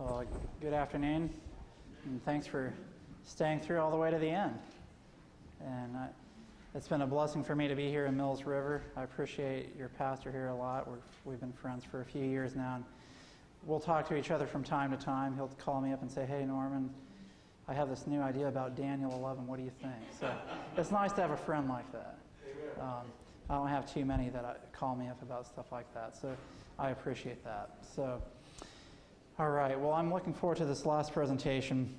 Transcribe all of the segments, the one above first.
Well, good afternoon, and thanks for staying through all the way to the end. And it's been a blessing for me to be here in Mills River. I appreciate your pastor here a lot. We've been friends for a few years now, and we'll talk to each other from time to time. He'll call me up and say, "Hey, Norman, I have this new idea about Daniel 11. What do you think?" So it's nice to have a friend like that. I don't have too many that call me up about stuff like that, so I appreciate that. So, all right, well, I'm looking forward to this last presentation.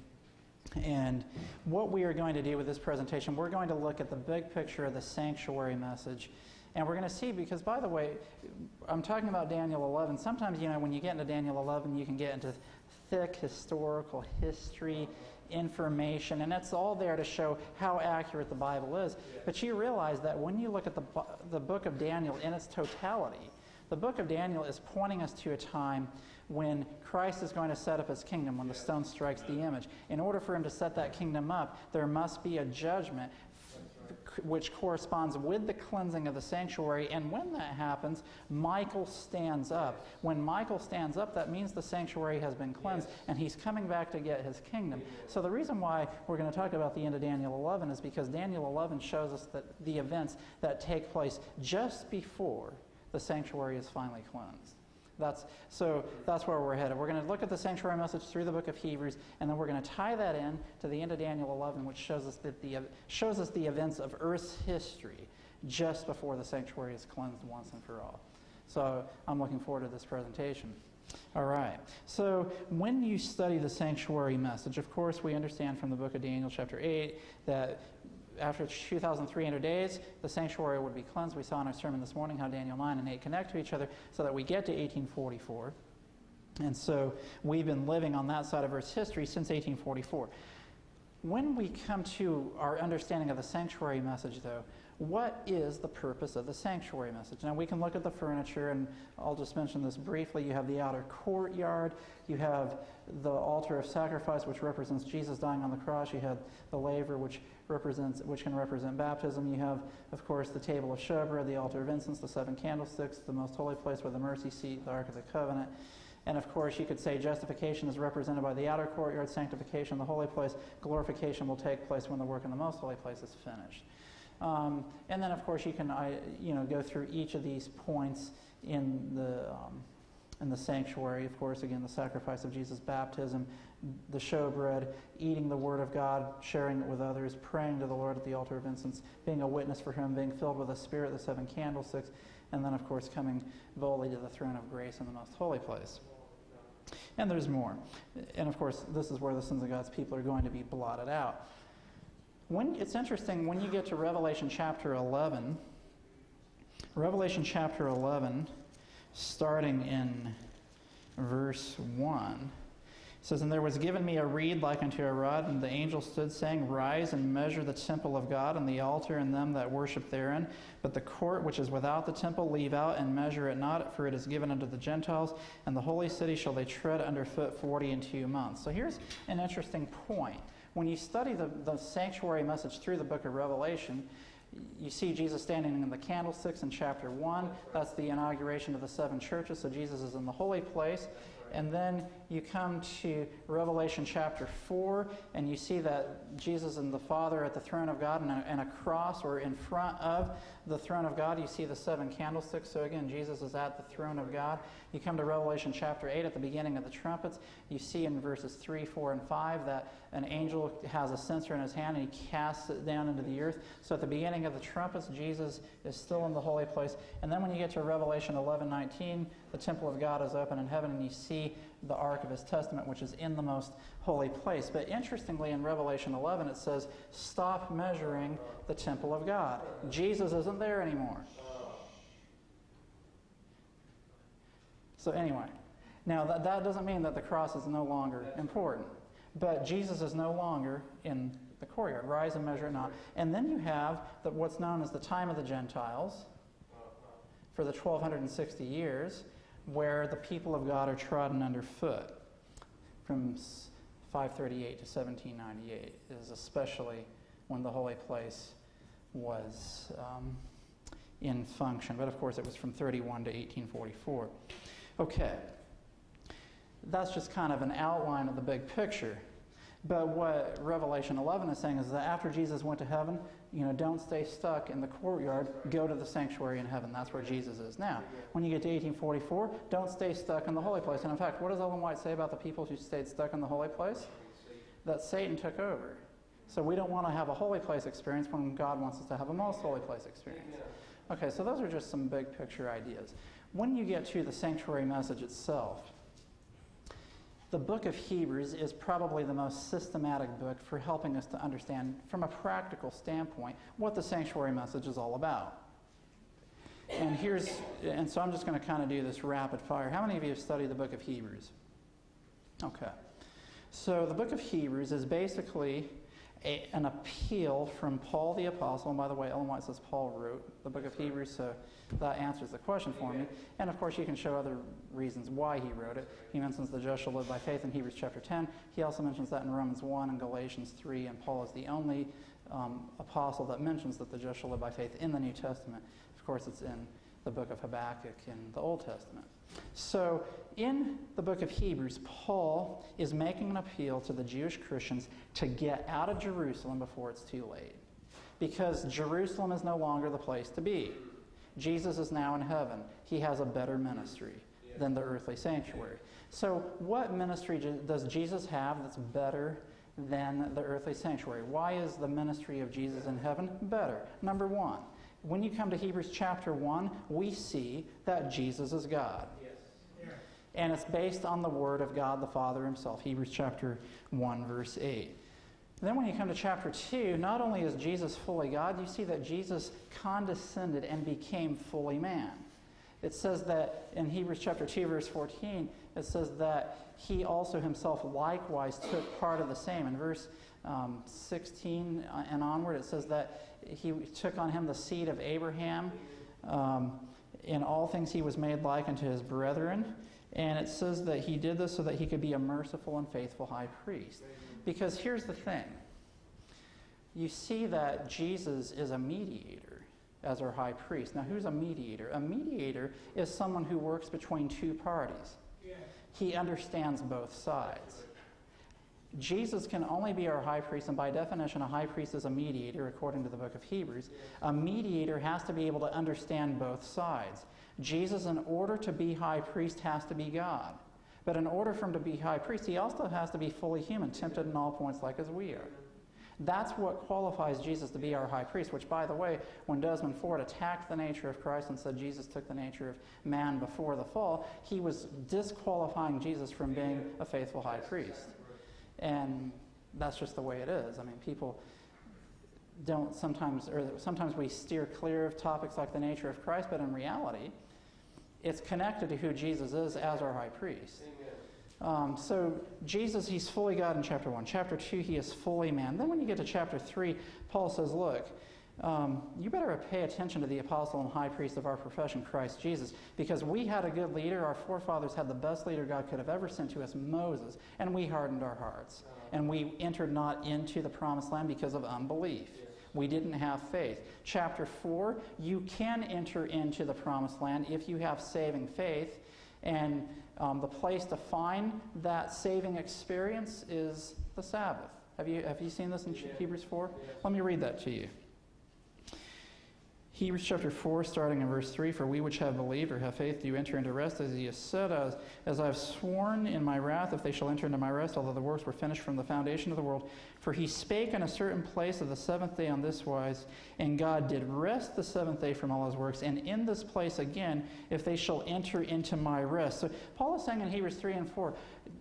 And what we are going to do with this presentation, we're going to look at the big picture of the sanctuary message. And we're going to see, because, by the way, I'm talking about Daniel 11. Sometimes, when you get into Daniel 11, you can get into thick historical history, information, and it's all there to show how accurate the Bible is. But you realize that when you look at the book of Daniel in its totality, the book of Daniel is pointing us to a time when Christ is going to set up his kingdom, when the stone strikes the image. In order for him to set that kingdom up, there must be a judgment which corresponds with the cleansing of the sanctuary. And when that happens, Michael stands up. When Michael stands up, that means the sanctuary has been cleansed, and he's coming back to get his kingdom. So the reason why we're going to talk about the end of Daniel 11 is because Daniel 11 shows us that the events that take place just before the sanctuary is finally cleansed. That's where we're headed. We're going to look at the sanctuary message through the book of Hebrews, and then we're going to tie that in to the end of Daniel 11, which shows us the events of Earth's history just before the sanctuary is cleansed once and for all. So I'm looking forward to this presentation. All right. So when you study the sanctuary message, of course, we understand from the book of Daniel, chapter 8, that after 2,300 days, the sanctuary would be cleansed. We saw in our sermon this morning how Daniel 9 and 8 connect to each other so that we get to 1844. And so we've been living on that side of Earth's history since 1844. When we come to our understanding of the sanctuary message, though, what is the purpose of the sanctuary message? Now, we can look at the furniture, and I'll just mention this briefly. You have the outer courtyard. You have the altar of sacrifice, which represents Jesus dying on the cross. You have the laver, which can represent baptism. You have, of course, the table of showbread, the altar of incense, the 7 candlesticks, the most holy place with the mercy seat, the Ark of the Covenant. And of course, you could say justification is represented by the outer courtyard, sanctification, the holy place. Glorification will take place when the work in the most holy place is finished. And then, of course, you can go through each of these points in the sanctuary. Of course, again, the sacrifice of Jesus' baptism, the showbread, eating the Word of God, sharing it with others, praying to the Lord at the altar of incense, being a witness for Him, being filled with the Spirit, the 7 candlesticks, and then, of course, coming boldly to the throne of grace in the most holy place. And there's more. And, of course, this is where the sins of God's people are going to be blotted out. It's interesting, when you get to Revelation chapter 11, starting in verse 1, it says, "And there was given me a reed like unto a rod, and the angel stood, saying, Rise and measure the temple of God, and the altar, and them that worship therein. But the court which is without the temple leave out, and measure it not, for it is given unto the Gentiles, and the holy city shall they tread under foot 42 months. So here's an interesting point. When you study the sanctuary message through the book of Revelation, you see Jesus standing in the candlesticks in chapter 1. That's the inauguration of the 7 churches, so Jesus is in the holy place. And then you come to Revelation chapter 4, and you see that Jesus and the Father at the throne of God, and a cross, or in front of the throne of God, you see the 7 candlesticks. So again, Jesus is at the throne of God. You come to Revelation chapter 8 at the beginning of the trumpets. You see in verses 3, 4, and 5 that an angel has a censer in his hand, and he casts it down into the earth. So at the beginning of the trumpets, Jesus is still in the holy place. And then when you get to Revelation 11:19, the temple of God is open in heaven, and you see the Ark of His Testament, which is in the most holy place. But interestingly, in Revelation 11, it says, stop measuring the temple of God. Jesus isn't there anymore. So anyway, now that doesn't mean that the cross is no longer important. But Jesus is no longer in the courtyard. Rise and measure it not. And then you have what's known as the time of the Gentiles for the 1260 years, where the people of God are trodden underfoot from 538 to 1798 is especially when the holy place was in function. But of course it was from 31 to 1844. Okay. that's just kind of an outline of the big picture. But what Revelation 11 is saying is that after Jesus went to heaven, don't stay stuck in the courtyard, go to the sanctuary in heaven. That's where Jesus is now. When you get to 1844, don't stay stuck in the holy place. And in fact, what does Ellen White say about the people who stayed stuck in the holy place? That Satan took over. So we don't want to have a holy place experience when God wants us to have a most holy place experience. Okay, so those are just some big picture ideas. When you get to the sanctuary message itself, the book of Hebrews is probably the most systematic book for helping us to understand, from a practical standpoint, what the sanctuary message is all about. And so I'm just going to kind of do this rapid fire. How many of you have studied the book of Hebrews? Okay. So the book of Hebrews is basically an appeal from Paul the Apostle. And by the way, Ellen White says Paul wrote the book of Hebrews, so that answers the question for me. And of course, you can show other reasons why he wrote it. He mentions the just shall live by faith in Hebrews chapter 10. He also mentions that in Romans 1 and Galatians 3. And Paul is the only apostle that mentions that the just shall live by faith in the New Testament. Of course, it's in the book of Habakkuk in the Old Testament. So in the book of Hebrews, Paul is making an appeal to the Jewish Christians to get out of Jerusalem before it's too late. Because Jerusalem is no longer the place to be. Jesus is now in heaven. He has a better ministry than the earthly sanctuary. So what ministry does Jesus have that's better than the earthly sanctuary? Why is the ministry of Jesus in heaven better? Number one, when you come to Hebrews chapter 1, we see that Jesus is God. And it's based on the word of God the Father himself. Hebrews chapter 1, verse 8. Then when you come to chapter 2, not only is Jesus fully God, you see that Jesus condescended and became fully man. It says that in Hebrews chapter 2, verse 14, it says that he also himself likewise took part of the same. In verse 16 and onward, it says that he took on him the seed of Abraham. In all things he was made like unto his brethren. And it says that he did this so that he could be a merciful and faithful high priest. Because here's the thing. You see that Jesus is a mediator as our high priest. Now, who's a mediator? A mediator is someone who works between two parties. He understands both sides. Jesus can only be our high priest, and by definition, a high priest is a mediator, according to the book of Hebrews. A mediator has to be able to understand both sides. Jesus, in order to be high priest, has to be God. But in order for him to be high priest, he also has to be fully human, tempted in all points like as we are. That's what qualifies Jesus to be our high priest, which, by the way, when Desmond Ford attacked the nature of Christ and said Jesus took the nature of man before the fall, he was disqualifying Jesus from being a faithful high priest. And that's just the way it is. I mean, people don't sometimes we steer clear of topics like the nature of Christ, but in reality, it's connected to who Jesus is as our high priest. So Jesus, he's fully God in chapter 1. Chapter 2, he is fully man. Then when you get to chapter 3, Paul says, look, you better pay attention to the apostle and high priest of our profession, Christ Jesus, because we had a good leader. Our forefathers had the best leader God could have ever sent to us, Moses, and we hardened our hearts. And we entered not into the promised land because of unbelief. We didn't have faith. Chapter 4, you can enter into the promised land if you have saving faith. And the place to find that saving experience is the Sabbath. Have you seen this in Hebrews 4? Let me read that to you. Hebrews chapter 4, starting in verse 3, for we which have believed or have faith do enter into rest, as he has said, as I have sworn in my wrath, if they shall enter into my rest, although the works were finished from the foundation of the world. For he spake in a certain place of the seventh day on this wise, and God did rest the seventh day from all his works, and in this place again, if they shall enter into my rest. So Paul is saying in Hebrews 3 and 4,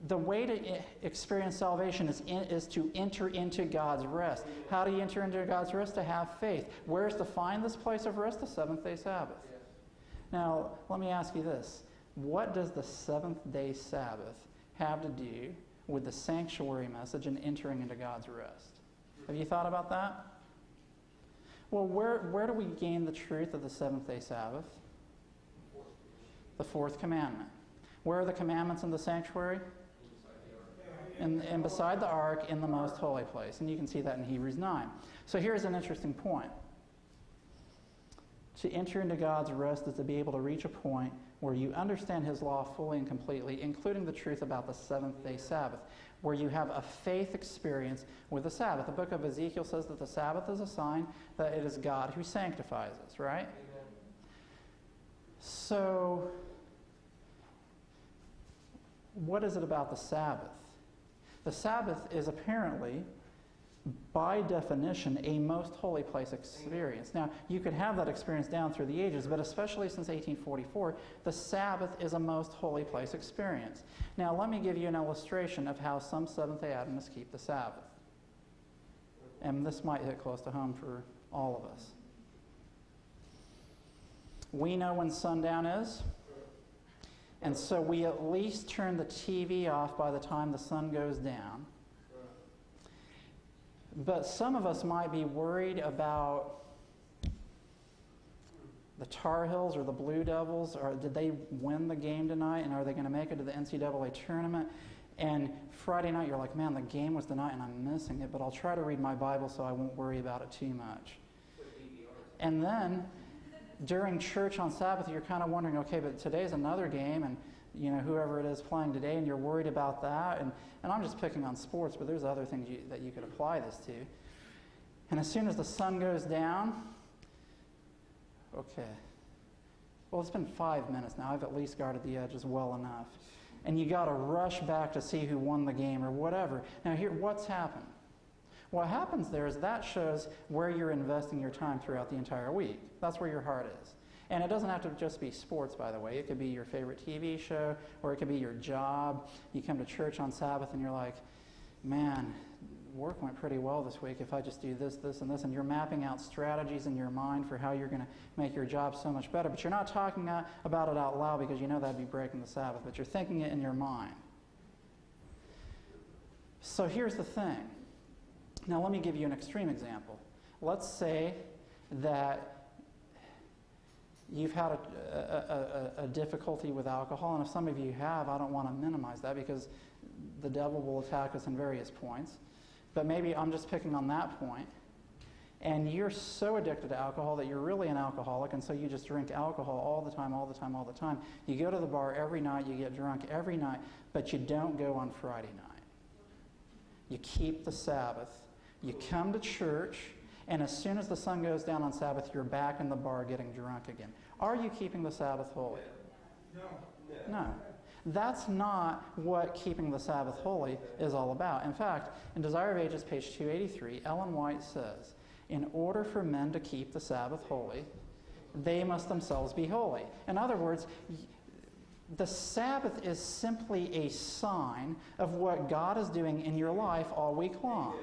the way to experience salvation is to enter into God's rest. How do you enter into God's rest? To have faith. Where's to find this place of rest? The seventh-day Sabbath. Now, let me ask you this. What does the seventh-day Sabbath have to do with the sanctuary message and entering into God's rest? Have you thought about that? Well, where do we gain the truth of the seventh-day Sabbath? The fourth commandment. Where are the commandments in the sanctuary? And beside the ark in the most holy place. And you can see that in Hebrews 9. So here's an interesting point. To enter into God's rest is to be able to reach a point where you understand his law fully and completely, including the truth about the seventh-day Sabbath, where you have a faith experience with the Sabbath. The book of Ezekiel says that the Sabbath is a sign that it is God who sanctifies us, right? Amen. So, what is it about the Sabbath? The Sabbath is apparently, by definition, a most holy place experience. Now, you could have that experience down through the ages, but especially since 1844, the Sabbath is a most holy place experience. Now, let me give you an illustration of how some Seventh-day Adventists keep the Sabbath. And this might hit close to home for all of us. We know when sundown is, and so we at least turn the TV off by the time the sun goes down. But some of us might be worried about the Tar Heels or the Blue Devils, or did they win the game tonight, and are they going to make it to the NCAA tournament? And Friday night you're like, man, the game was tonight and I'm missing it, but I'll try to read my Bible so I won't worry about it too much. And then during church on Sabbath you're kind of wondering, okay, but today's another game, and you know, whoever it is playing today, and you're worried about that. And I'm just picking on sports, but there's other things that you could apply this to. And as soon as the sun goes down, okay, well, it's been 5 minutes now. I've at least guarded the edges well enough. And you got to rush back to see who won the game or whatever. Now, here, what's happened? What happens there is that shows where you're investing your time throughout the entire week. That's where your heart is. And it doesn't have to just be sports, by the way. It could be your favorite TV show, or it could be your job. You come to church on Sabbath and you're like, man, work went pretty well this week if I just do this, this, and this. And you're mapping out strategies in your mind for how you're going to make your job so much better. But you're not talking about it out loud because you know that'd be breaking the Sabbath. But you're thinking it in your mind. So here's the thing. Now let me give you an extreme example. Let's say that you've had a difficulty with alcohol, and if some of you have, I don't want to minimize that because the devil will attack us in various points. But maybe I'm just picking on that point, and you're so addicted to alcohol that you're really an alcoholic, and so you just drink alcohol all the time, all the time, all the time. You go to the bar every night, you get drunk every night, but you don't go on Friday night. You keep the Sabbath. You come to church, and as soon as the sun goes down on Sabbath, you're back in the bar getting drunk again. Are you keeping the Sabbath holy? No. That's not what keeping the Sabbath holy is all about. In fact, in Desire of Ages, page 283, Ellen White says, in order for men to keep the Sabbath holy, they must themselves be holy. In other words, the Sabbath is simply a sign of what God is doing in your life all week long.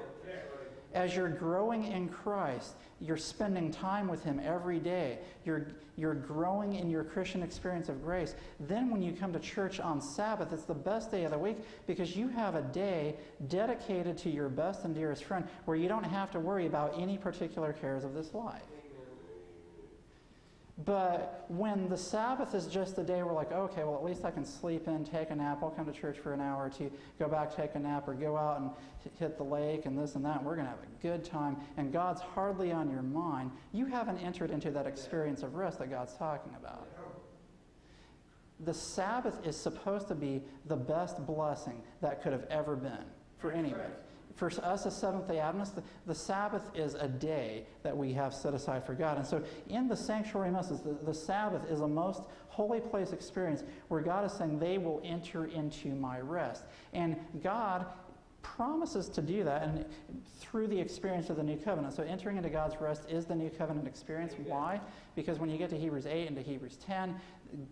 As you're growing in Christ, you're spending time with Him every day. You're growing in your Christian experience of grace. Then when you come to church on Sabbath, it's the best day of the week because you have a day dedicated to your best and dearest friend where you don't have to worry about any particular cares of this life. But when the Sabbath is just a day we're like, okay, well, at least I can sleep in, take a nap, I'll come to church for an hour or two, go back, take a nap, or go out and hit the lake and this and that, and we're going to have a good time, and God's hardly on your mind, you haven't entered into that experience of rest that God's talking about. The Sabbath is supposed to be the best blessing that could have ever been for anybody. For us as Seventh-day Adventists, the Sabbath is a day that we have set aside for God. And so in the sanctuary message, the Sabbath is a most holy place experience where God is saying, they will enter into my rest. And God promises to do that and through the experience of the New Covenant. So entering into God's rest is the New Covenant experience. Why? Because when you get to Hebrews 8 and to Hebrews 10,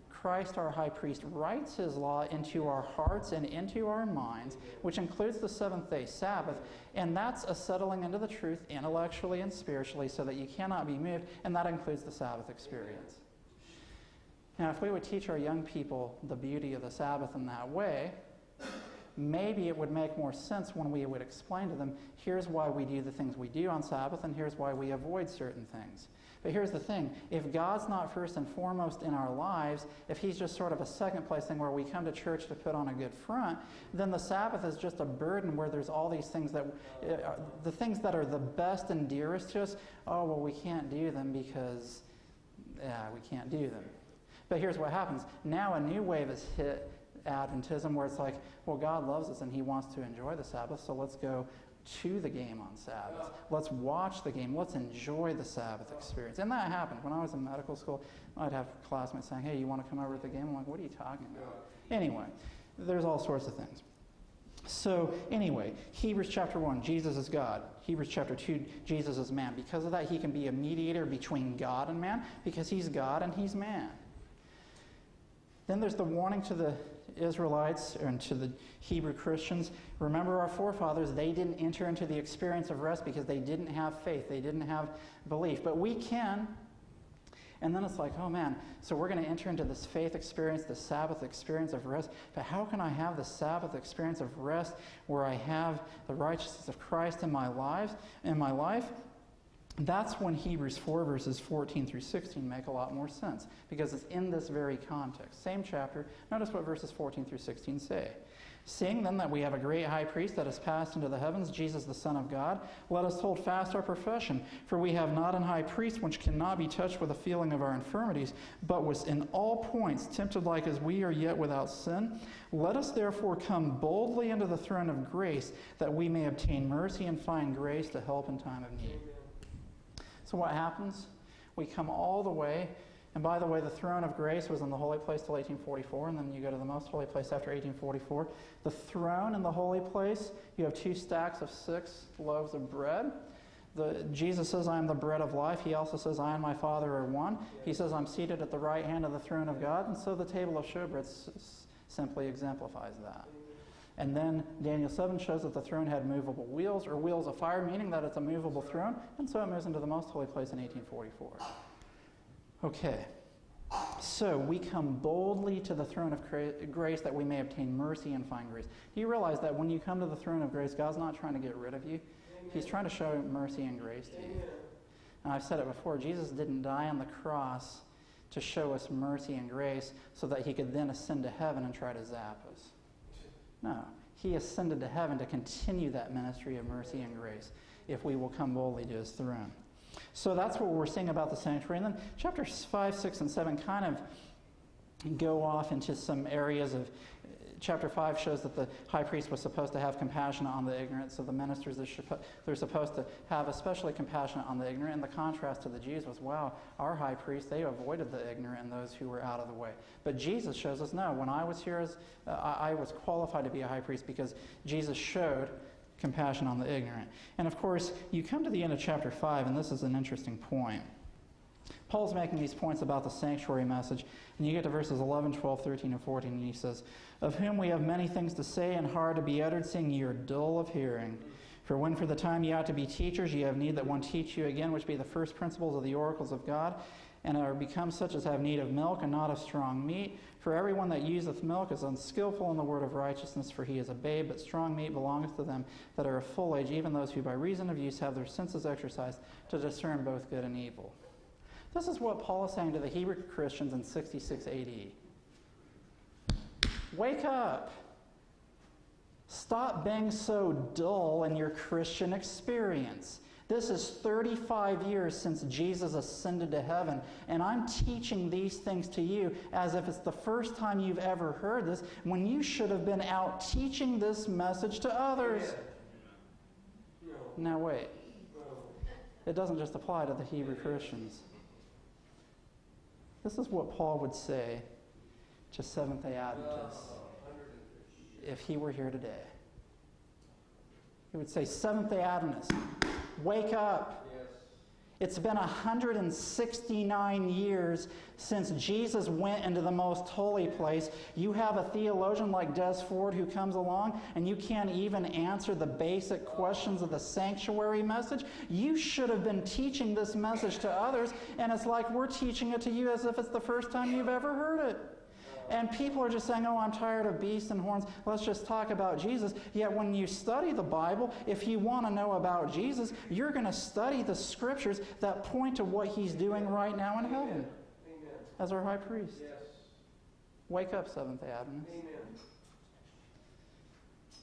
Christ, our high priest, writes his law into our hearts and into our minds, which includes the seventh-day Sabbath, and that's a settling into the truth intellectually and spiritually so that you cannot be moved, and that includes the Sabbath experience. Now, if we would teach our young people the beauty of the Sabbath in that way, maybe it would make more sense when we would explain to them, here's why we do the things we do on Sabbath, and here's why we avoid certain things. But here's the thing, if God's not first and foremost in our lives, if he's just sort of a second place thing where we come to church to put on a good front, then the Sabbath is just a burden where there's all these things that, the things that are the best and dearest to us, oh, well, we can't do them because, we can't do them. But here's what happens. Now a new wave has hit Adventism where it's like, well, God loves us and he wants to enjoy the Sabbath, so let's go to the game on Sabbath. Let's watch the game. Let's enjoy the Sabbath experience. And that happened. When I was in medical school, I'd have classmates saying, hey, you want to come over to the game? I'm like, what are you talking about? Anyway, there's all sorts of things. So anyway, Hebrews chapter 1, Jesus is God. Hebrews chapter 2, Jesus is man. Because of that, he can be a mediator between God and man, because he's God and he's man. Then there's the warning to the Israelites and to the Hebrew Christians. Remember our forefathers, they didn't enter into the experience of rest because they didn't have faith. They didn't have belief. But we can. And then it's like, oh man, so we're going to enter into this faith experience, the Sabbath experience of rest. But how can I have the Sabbath experience of rest where I have the righteousness of Christ in my life? That's when Hebrews 4 verses 14 through 16 make a lot more sense, because it's in this very context. Same chapter. Notice what verses 14 through 16 say. Seeing then that we have a great high priest that has passed into the heavens, Jesus the Son of God, let us hold fast our profession. For we have not an high priest which cannot be touched with the feeling of our infirmities, but was in all points tempted like as we are, yet without sin. Let us therefore come boldly into the throne of grace, that we may obtain mercy and find grace to help in time of need. So what happens? We come all the way. And by the way, the throne of grace was in the holy place till 1844, and then you go to the most holy place after 1844. The throne in the holy place, you have 2 stacks of 6 loaves of bread. Jesus says, I am the bread of life. He also says, I and my Father are one. He says, I'm seated at the right hand of the throne of God. And so the table of showbread simply exemplifies that. And then Daniel 7 shows that the throne had movable wheels, or wheels of fire, meaning that it's a movable throne. And so it moves into the most holy place in 1844. Okay, so we come boldly to the throne of grace that we may obtain mercy and find grace. Do you realize that when you come to the throne of grace, God's not trying to get rid of you? Amen. He's trying to show mercy and grace to you. And I've said it before, Jesus didn't die on the cross to show us mercy and grace so that he could then ascend to heaven and try to zap us. No, he ascended to heaven to continue that ministry of mercy and grace if we will come boldly to his throne. So that's what we're seeing about the sanctuary. And then chapters 5, 6, and 7 kind of go off into some areas of... Chapter 5 shows that the high priest was supposed to have compassion on the ignorant, so the ministers, they're supposed to have especially compassion on the ignorant. And the contrast to the Jews was, wow, our high priest, they avoided the ignorant and those who were out of the way. But Jesus shows us, no, when I was here, I was qualified to be a high priest because Jesus showed compassion on the ignorant. And of course, you come to the end of chapter 5, and this is an interesting point. Paul's making these points about the sanctuary message, and you get to verses 11, 12, 13, and 14, and he says, of whom we have many things to say and hard to be uttered, seeing ye are dull of hearing. For when for the time ye ought to be teachers, ye have need that one teach you again, which be the first principles of the oracles of God, and are become such as have need of milk and not of strong meat. For everyone that useth milk is unskillful in the word of righteousness, for he is a babe, but strong meat belongeth to them that are of full age, even those who by reason of use have their senses exercised to discern both good and evil. This is what Paul is saying to the Hebrew Christians in 66 AD. Wake up. Stop being so dull in your Christian experience. This is 35 years since Jesus ascended to heaven, and I'm teaching these things to you as if it's the first time you've ever heard this, when you should have been out teaching this message to others. Now wait. It doesn't just apply to the Hebrew Christians. This is what Paul would say to Seventh-day Adventists if he were here today. He would say, Seventh-day Adventists, wake up. Yes. It's been 169 years since Jesus went into the most holy place. You have a theologian like Desmond who comes along and you can't even answer the basic questions of the sanctuary message. You should have been teaching this message to others, and it's like we're teaching it to you as if it's the first time you've ever heard it. And people are just saying, oh, I'm tired of beasts and horns. Let's just talk about Jesus. Yet when you study the Bible, if you want to know about Jesus, you're going to study the scriptures that point to what he's doing right now in heaven. Amen. As our high priest. Yes. Wake up, Seventh-day Adventists. Amen.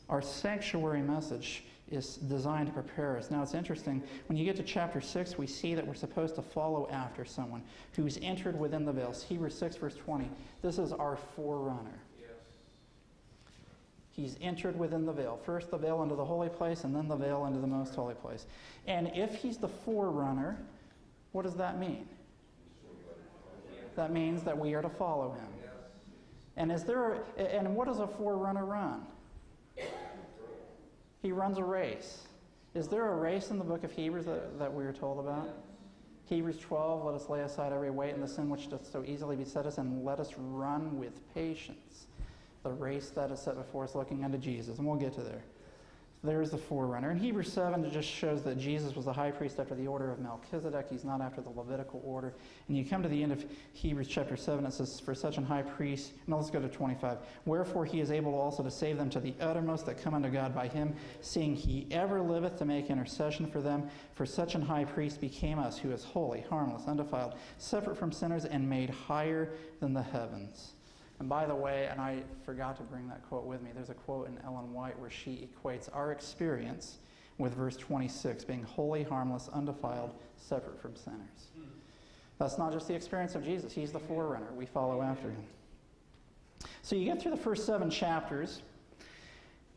Our sanctuary message is designed to prepare us. Now it's interesting, when you get to chapter 6, we see that we're supposed to follow after someone who's entered within the veil. Hebrews 6 verse 20, this is our forerunner. He's entered within the veil. First the veil into the holy place, and then the veil into the most holy place. And if he's the forerunner, what does that mean? That means that we are to follow him. And what does a forerunner run? He runs a race. Is there a race in the book of Hebrews that we are told about? Hebrews 12, let us lay aside every weight and the sin which doth so easily beset us, and let us run with patience the race that is set before us, looking unto Jesus. And we'll get to there. There's the forerunner. In Hebrews 7, it just shows that Jesus was the high priest after the order of Melchizedek. He's not after the Levitical order. And you come to the end of Hebrews chapter 7, it says, for such an high priest, now let's go to 25. Wherefore he is able also to save them to the uttermost that come unto God by him, seeing he ever liveth to make intercession for them. For such an high priest became us, who is holy, harmless, undefiled, separate from sinners, and made higher than the heavens. And by the way, and I forgot to bring that quote with me, there's a quote in Ellen White where she equates our experience with verse 26, being holy, harmless, undefiled, separate from sinners. That's not just the experience of Jesus. He's the forerunner. We follow after him. So you get through the first 7 chapters,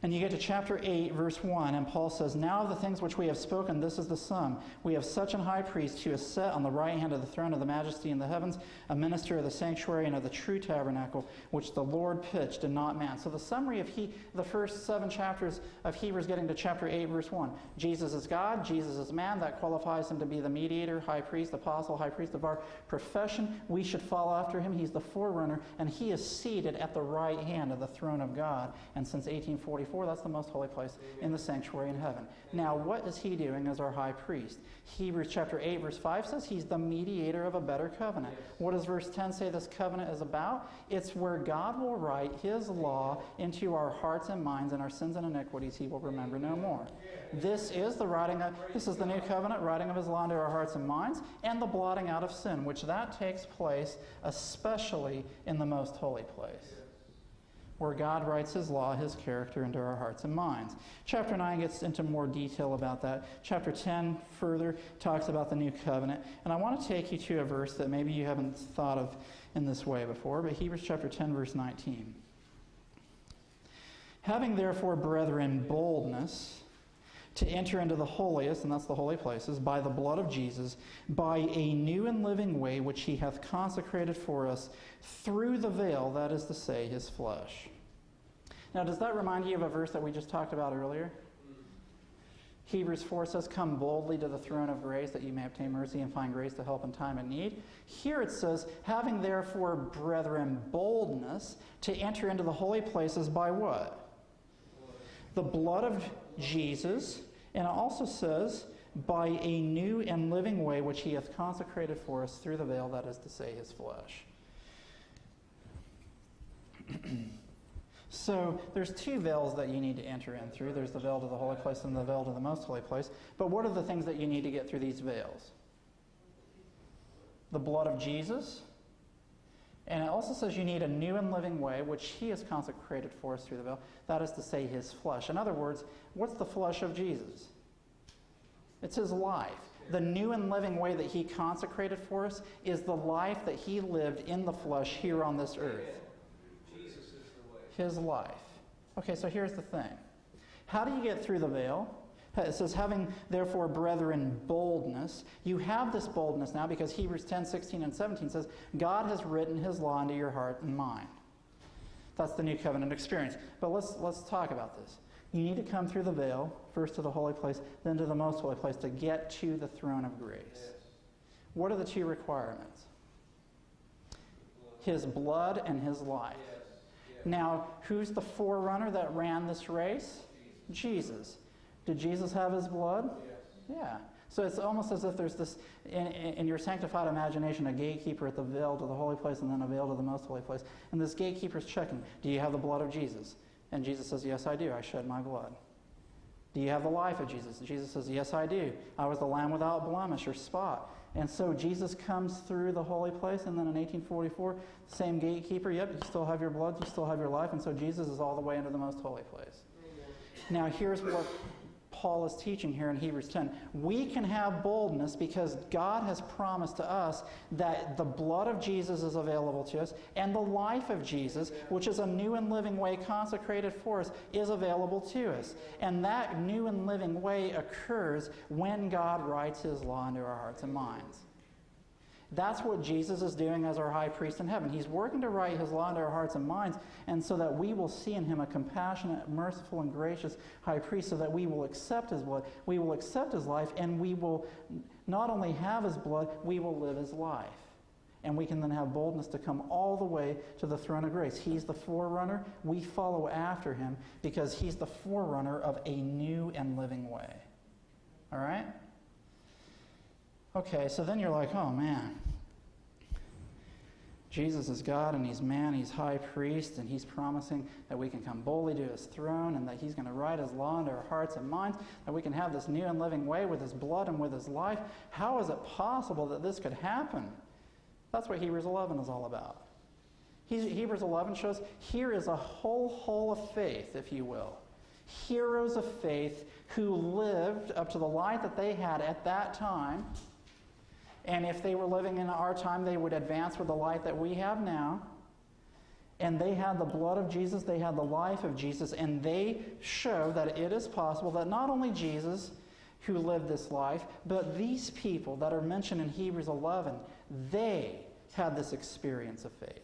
and you get to chapter 8, verse 1, and Paul says, now of the things which we have spoken, this is the sum. We have such an high priest who is set on the right hand of the throne of the majesty in the heavens, a minister of the sanctuary and of the true tabernacle, which the Lord pitched and not man. So the summary of the first 7 chapters of Hebrews getting to chapter 8, verse 1. Jesus is God, Jesus is man. That qualifies him to be the mediator, high priest, apostle, high priest of our profession. We should follow after him. He's the forerunner, and he is seated at the right hand of the throne of God. And since 1844, that's the most holy place in the sanctuary in heaven. Now, what is he doing as our high priest? Hebrews chapter 8, verse 5 says he's the mediator of a better covenant. What does verse 10 say this covenant is about? It's where God will write his law into our hearts and minds, and our sins and iniquities he will remember no more. This is the new covenant, writing of his law into our hearts and minds, and the blotting out of sin, which that takes place especially in the most holy place, where God writes his law, his character, into our hearts and minds. Chapter 9 gets into more detail about that. Chapter 10 further talks about the new covenant. And I want to take you to a verse that maybe you haven't thought of in this way before, but Hebrews chapter 10, verse 19. Having therefore, brethren, boldness to enter into the holiest, and that's the holy places, by the blood of Jesus, by a new and living way which he hath consecrated for us through the veil, that is to say, his flesh. Now, does that remind you of a verse that we just talked about earlier? Hebrews 4 says, come boldly to the throne of grace that you may obtain mercy and find grace to help in time of need. Here it says, having therefore, brethren, boldness to enter into the holy places by what? The blood of Jesus. And it also says, by a new and living way which he hath consecrated for us through the veil, that is to say, his flesh. So there's 2 veils that you need to enter in through. There's the veil to the holy place and the veil to the most holy place. But what are the things that you need to get through these veils? The blood of Jesus. And it also says you need a new and living way, which he has consecrated for us through the veil. That is to say, his flesh. In other words, what's the flesh of Jesus? It's his life. The new and living way that he consecrated for us is the life that he lived in the flesh here on this earth. Jesus is the way. His life. Okay, so here's the thing. How do you get through the veil? It says, having therefore, brethren, boldness. You have this boldness now because Hebrews 10, 16, and 17 says, God has written his law into your heart and mind. That's the new covenant experience. But let's talk about this. You need to come through the veil, first to the holy place, then to the most holy place to get to the throne of grace. Yes. What are the 2 requirements? His blood and his life. Yes. Yes. Now, who's the forerunner that ran this race? Jesus. Did Jesus have his blood? Yes. Yeah. So it's almost as if there's this, in your sanctified imagination, a gatekeeper at the veil to the holy place and then a veil to the most holy place. And this gatekeeper's checking, do you have the blood of Jesus? And Jesus says, yes, I do. I shed my blood. Do you have the life of Jesus? Jesus says, yes, I do. I was the lamb without blemish or spot. And so Jesus comes through the holy place, and then in 1844, the same gatekeeper, yep, you still have your blood, you still have your life, and so Jesus is all the way into the most holy place. Now here's what Paul is teaching here in Hebrews 10. We can have boldness because God has promised to us that the blood of Jesus is available to us, and the life of Jesus, which is a new and living way consecrated for us, is available to us. And that new and living way occurs when God writes his law into our hearts and minds. That's what Jesus is doing as our high priest in heaven. He's working to write his law into our hearts and minds, and so that we will see in him a compassionate, merciful, and gracious high priest, so that we will accept his blood, we will accept his life, and we will not only have his blood, we will live his life. And we can then have boldness to come all the way to the throne of grace. He's the forerunner. We follow after him because he's the forerunner of a new and living way. All right? Okay, so then you're like, oh man, Jesus is God and he's man, he's high priest, and he's promising that we can come boldly to his throne and that he's going to write his law into our hearts and minds, that we can have this new and living way with his blood and with his life. How is it possible that this could happen? That's what Hebrews 11 is all about. Hebrews 11 shows here is a whole hall of faith, if you will. Heroes of faith who lived up to the light that they had at that time. And if they were living in our time, they would advance with the light that we have now. And they had the blood of Jesus, they had the life of Jesus, and they show that it is possible that not only Jesus, who lived this life, but these people that are mentioned in Hebrews 11, they had this experience of faith.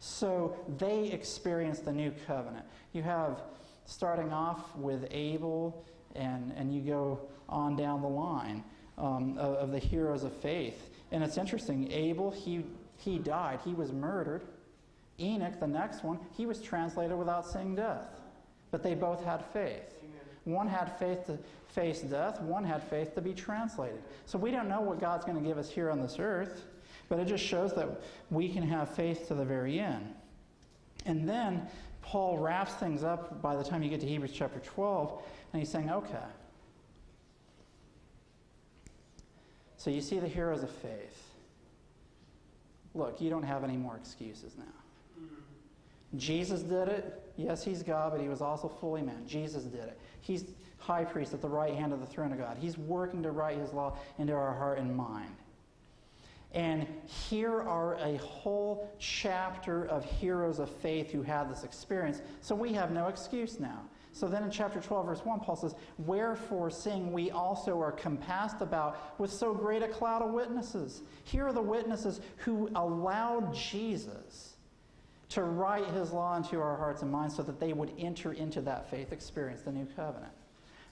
So they experienced the new covenant. You have, starting off with Abel, and you go on down the line of the heroes of faith. And it's interesting, Abel, he died. He was murdered. Enoch, the next one, he was translated without seeing death. But they both had faith. One had faith to face death. One had faith to be translated. So we don't know what God's going to give us here on this earth, but it just shows that we can have faith to the very end. And then Paul wraps things up by the time you get to Hebrews chapter 12, and he's saying, okay, so you see the heroes of faith. Look, you don't have any more excuses now. Jesus did it. Yes, he's God, but he was also fully man. Jesus did it. He's high priest at the right hand of the throne of God. He's working to write his law into our heart and mind. And here are a whole chapter of heroes of faith who had this experience. So we have no excuse now. So then in chapter 12, verse 1, Paul says, wherefore, seeing we also are compassed about with so great a cloud of witnesses. Here are the witnesses who allowed Jesus to write his law into our hearts and minds so that they would enter into that faith experience, the new covenant.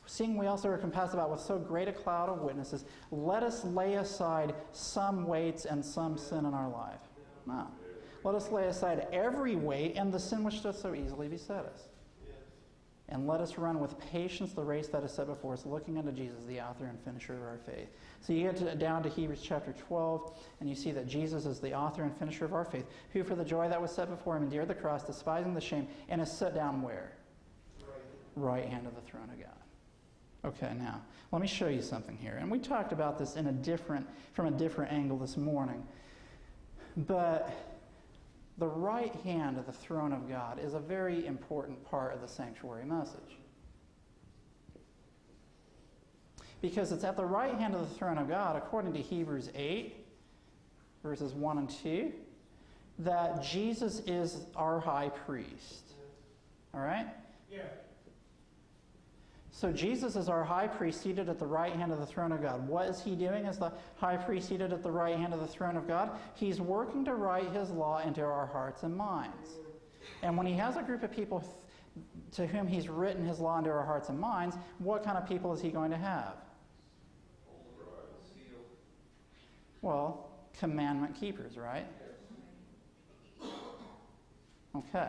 Seeing we also are compassed about with so great a cloud of witnesses, let us lay aside some weights and some sin in our life. No. Let us lay aside every weight and the sin which does so easily beset us. And let us run with patience the race that is set before us, looking unto Jesus, the author and finisher of our faith. So you get down to Hebrews chapter 12, and you see that Jesus is the author and finisher of our faith, who for the joy that was set before him endured the cross, despising the shame, and is set down where? Right hand of the throne of God. Okay, now, let me show you something here. And we talked about this from a different angle this morning. But the right hand of the throne of God is a very important part of the sanctuary message. Because it's at the right hand of the throne of God, according to Hebrews 8, verses 1 and 2, that Jesus is our high priest. All right? Yeah. So Jesus is our high priest seated at the right hand of the throne of God. What is he doing as the high priest seated at the right hand of the throne of God? He's working to write his law into our hearts and minds. And when he has a group of people to whom he's written his law into our hearts and minds, what kind of people is he going to have? Well, commandment keepers, right? Okay.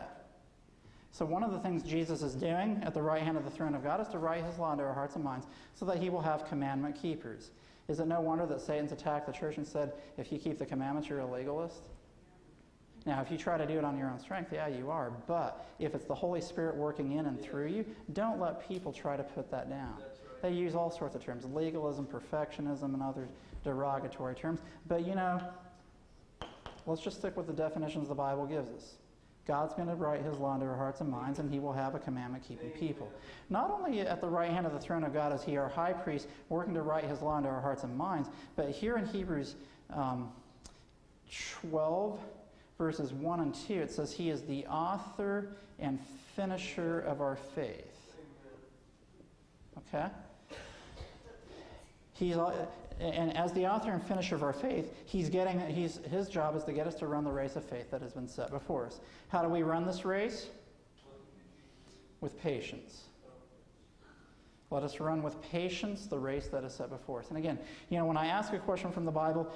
So one of the things Jesus is doing at the right hand of the throne of God is to write his law into our hearts and minds so that he will have commandment keepers. Is it no wonder that Satan's attacked the church and said, if you keep the commandments, you're a legalist? Now, if you try to do it on your own strength, yeah, you are. But if it's the Holy Spirit working in and through you, don't let people try to put that down. They use all sorts of terms, legalism, perfectionism, and other derogatory terms. But, let's just stick with the definitions the Bible gives us. God's going to write his law into our hearts and minds, and he will have a commandment-keeping people. Not only at the right hand of the throne of God is he our high priest, working to write his law into our hearts and minds, but here in Hebrews 12, verses 1 and 2, it says he is the author and finisher of our faith. Okay? And as the author and finisher of our faith, his job is to get us to run the race of faith that has been set before us. How do we run this race? With patience. Let us run with patience the race that is set before us. And again, when I ask a question from the Bible,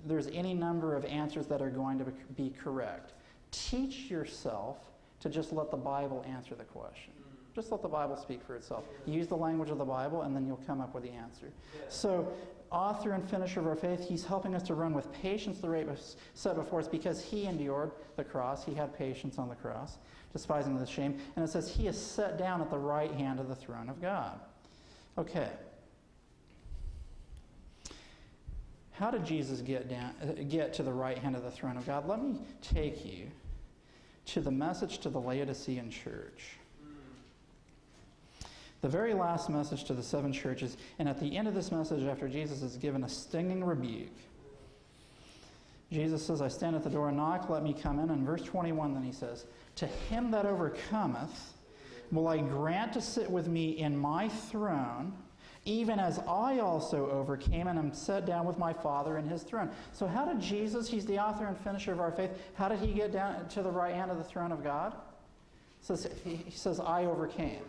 there's any number of answers that are going to be correct. Teach yourself to just let the Bible answer the question. Just let the Bible speak for itself. Use the language of the Bible, and then you'll come up with the answer. So, author and finisher of our faith, he's helping us to run with patience the race set before us because he endured the cross. He had patience on the cross, despising the shame. And it says he is set down at the right hand of the throne of God. Okay. How did Jesus get to the right hand of the throne of God? Let me take you to the message to the Laodicean church. The very last message to the 7 churches, and at the end of this message, after Jesus is given a stinging rebuke, Jesus says, I stand at the door and knock, let me come in. And verse 21 then he says, to him that overcometh will I grant to sit with me in my throne, even as I also overcame and am set down with my Father in his throne. So how did Jesus, he's the author and finisher of our faith, how did he get down to the right hand of the throne of God? He says, I overcame.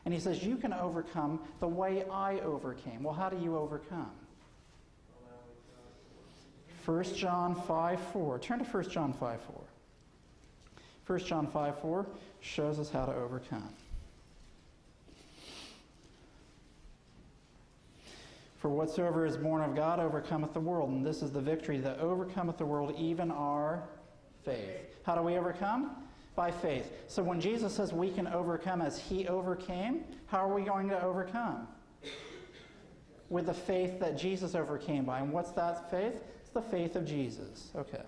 And he says, you can overcome the way I overcame. Well, how do you overcome? 1 John 5:4. Turn to 1 John 5:4. 1 John 5:4 shows us how to overcome. For whatsoever is born of God overcometh the world, and this is the victory that overcometh the world, even our faith. How do we overcome? By faith. So when Jesus says we can overcome as he overcame, how are we going to overcome? With the faith that Jesus overcame by. And what's that faith? It's the faith of Jesus. Okay.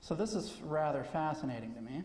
So this is rather fascinating to me.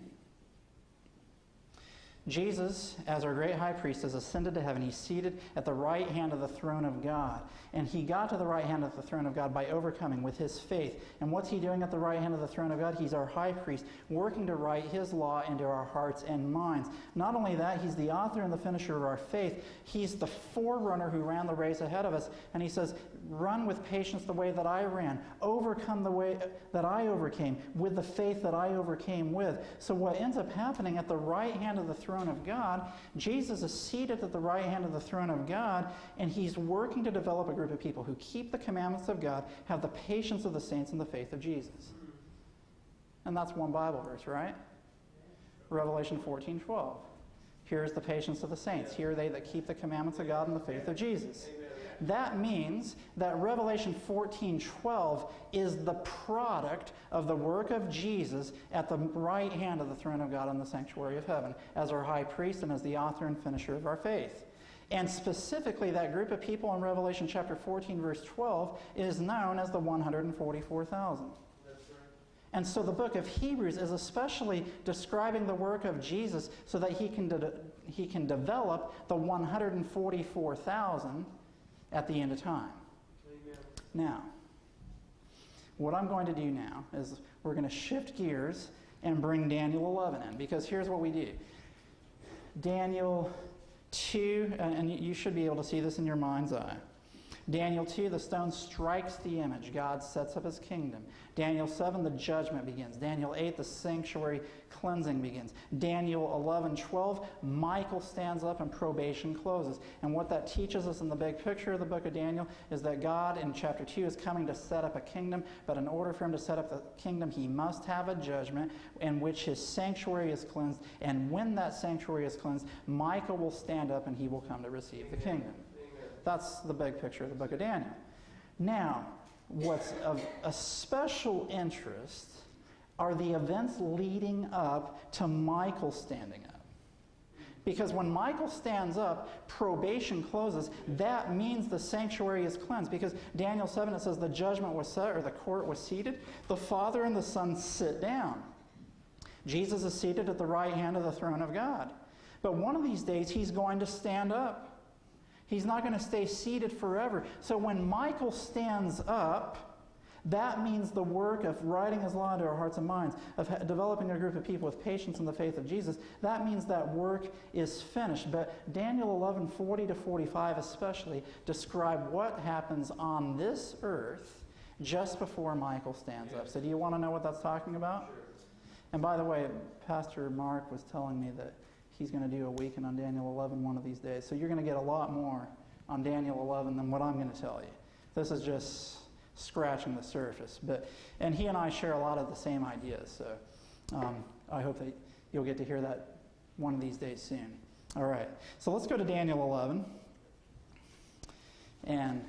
Jesus, as our great high priest, has ascended to heaven. He's seated at the right hand of the throne of God. And he got to the right hand of the throne of God by overcoming with his faith. And what's he doing at the right hand of the throne of God? He's our high priest, working to write his law into our hearts and minds. Not only that, he's the author and the finisher of our faith. He's the forerunner who ran the race ahead of us. And he says, run with patience the way that I ran. Overcome the way that I overcame with the faith that I overcame with. So what ends up happening at the right hand of the throne of God, Jesus is seated at the right hand of the throne of God, and he's working to develop a group of people who keep the commandments of God, have the patience of the saints, and the faith of Jesus. And that's one Bible verse, right? Revelation 14:12. Here is the patience of the saints. Here are they that keep the commandments of God and the faith of Jesus. That means that Revelation 14:12 is the product of the work of Jesus at the right hand of the throne of God in the sanctuary of heaven as our high priest and as the author and finisher of our faith. And specifically, that group of people in Revelation chapter 14, verse 12 is known as the 144,000. And so the book of Hebrews is especially describing the work of Jesus so that he can develop the 144,000 at the end of time. Amen. Now, what I'm going to do now is we're going to shift gears and bring Daniel 11 in, because here's what we do. Daniel 2, and you should be able to see this in your mind's eye. Daniel 2, the stone strikes the image. God sets up his kingdom. Daniel 7, the judgment begins. Daniel 8, the sanctuary cleansing begins. Daniel 11:12, Michael stands up and probation closes. And what that teaches us in the big picture of the book of Daniel is that God in chapter 2 is coming to set up a kingdom, but in order for him to set up the kingdom, he must have a judgment in which his sanctuary is cleansed. And when that sanctuary is cleansed, Michael will stand up and he will come to receive the kingdom. That's the big picture of the book of Daniel. Now, what's of a special interest are the events leading up to Michael standing up. Because when Michael stands up, probation closes. That means the sanctuary is cleansed. Because Daniel 7, it says the judgment was set, or the court was seated. The Father and the Son sit down. Jesus is seated at the right hand of the throne of God. But one of these days, he's going to stand up. He's not going to stay seated forever. So when Michael stands up, that means the work of writing his law into our hearts and minds, of developing a group of people with patience in the faith of Jesus. That means that work is finished. But Daniel 11:40 to 45 especially describe what happens on this earth just before Michael stands up. So do you want to know what that's talking about? Sure. And by the way, Pastor Mark was telling me that he's going to do a weekend on Daniel 11 one of these days. So you're going to get a lot more on Daniel 11 than what I'm going to tell you. This is just scratching the surface. And he and I share a lot of the same ideas. So I hope that you'll get to hear that one of these days soon. All right. So let's go to Daniel 11. And,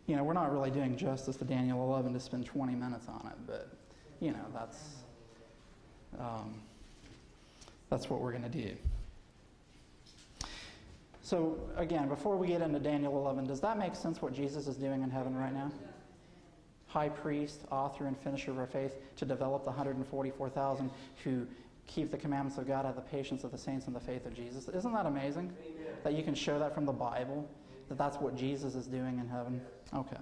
we're not really doing justice to Daniel 11 to spend 20 minutes on it. But, that's what we're going to do. So, again, before we get into Daniel 11, does that make sense what Jesus is doing in heaven right now? High priest, author, and finisher of our faith, to develop the 144,000 who keep the commandments of God, have the patience of the saints, and the faith of Jesus. Isn't that amazing? Amen. That you can show that from the Bible, that that's what Jesus is doing in heaven? Okay.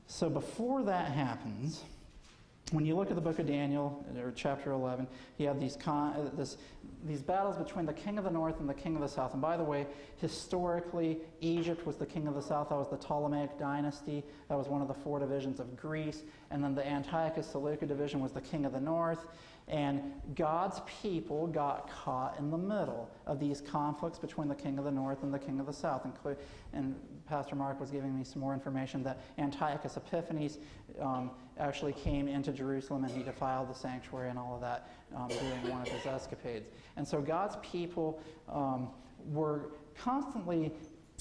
So before that happens, when you look at the book of Daniel, or chapter 11, you have these battles between the king of the north and the king of the south. And by the way, historically, Egypt was the king of the south. That was the Ptolemaic dynasty. That was one of the 4 divisions of Greece. And then the Antiochus Seleucid division was the king of the north. And God's people got caught in the middle of these conflicts between the king of the north and the king of the south. And Pastor Mark was giving me some more information that Antiochus Epiphanes actually came into Jerusalem and he defiled the sanctuary and all of that during one of his escapades. And so God's people were constantly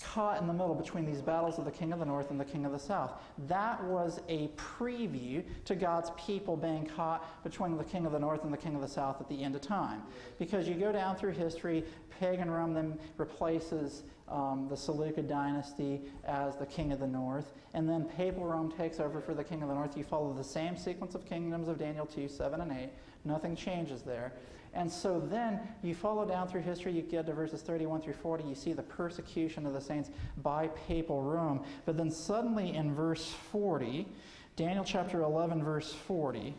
caught in the middle between these battles of the king of the north and the king of the south. That was a preview to God's people being caught between the king of the north and the king of the south at the end of time. Because you go down through history, pagan Rome then replaces the Seleucid dynasty as the king of the north, and then papal Rome takes over for the king of the north. You follow the same sequence of kingdoms of Daniel 2, 7, and 8. Nothing changes there. And so then you follow down through history, you get to verses 31 through 40, you see the persecution of the saints by papal Rome. But then suddenly in verse 40, Daniel chapter 11, verse 40,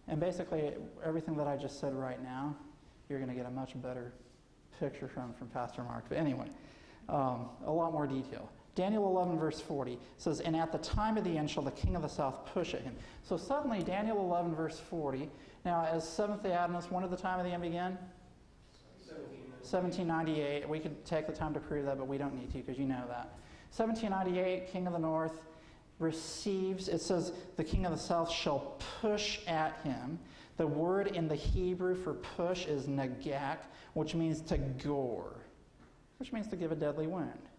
and basically everything that I just said right now, you're going to get a much better picture from Pastor Mark. But anyway, a lot more detail. Daniel 11, verse 40 says, "And at the time of the end shall the king of the south push at him." So suddenly, Daniel 11, verse 40, now as Seventh-day Adventists, when did the time of the end begin? 1798. We could take the time to prove that, but we don't need to because you know that. 1798, king of the north receives, it says, the king of the south shall push at him. The word in the Hebrew for push is nagak, which means to gore, which means to give a deadly wound.